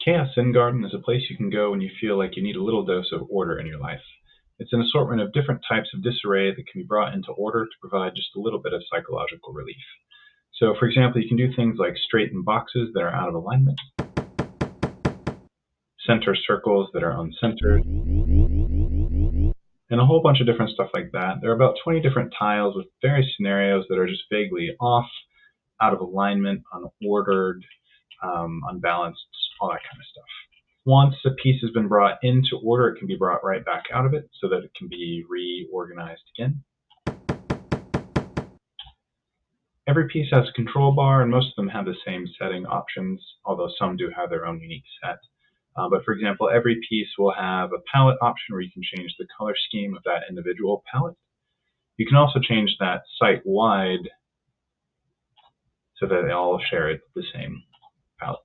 Chaos Zen Garden is a place you can go when you feel like you need a little dose of order in your life. It's an assortment of different types of disarray that can be brought into order to provide just a little bit of psychological relief. So, for example, you can do things like straighten boxes that are out of alignment, center circles that are uncentered, and a whole bunch of different stuff like that. There are about 20 different tiles with various scenarios that are just vaguely off, out of alignment, unordered, unbalanced, all that kind of stuff. Once a piece has been brought into order, it can be brought right back out of it so that it can be reorganized again. Every piece has a control bar, and most of them have the same setting options, although some do have their own unique set. But for example, every piece will have a palette option where you can change the color scheme of that individual palette. You can also change that site-wide so that they all share the same palette.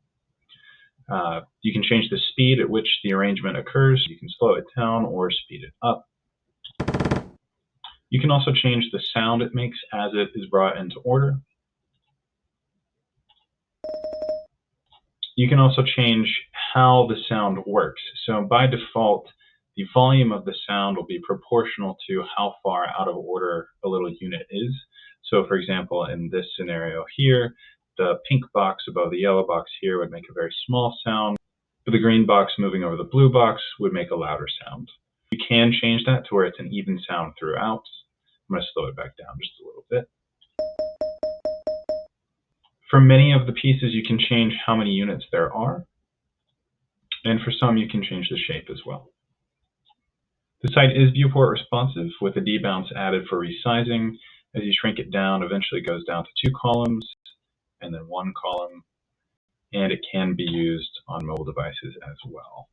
You can change the speed at which the arrangement occurs. You can slow it down or speed it up. You can also change the sound it makes as it is brought into order. You can also change how the sound works. So by default, the volume of the sound will be proportional to how far out of order a little unit is. So for example, in this scenario here, the pink box above the yellow box here would make a very small sound, but the green box moving over the blue box would make a louder sound. You can change that to where it's an even sound throughout. I'm going to slow it back down just a little bit. For many of the pieces, you can change how many units there are, and for some, you can change the shape as well. The site is viewport responsive with a debounce added for resizing. As you shrink it down, eventually it goes down to 2 columns and then 1 column, and it can be used on mobile devices as well.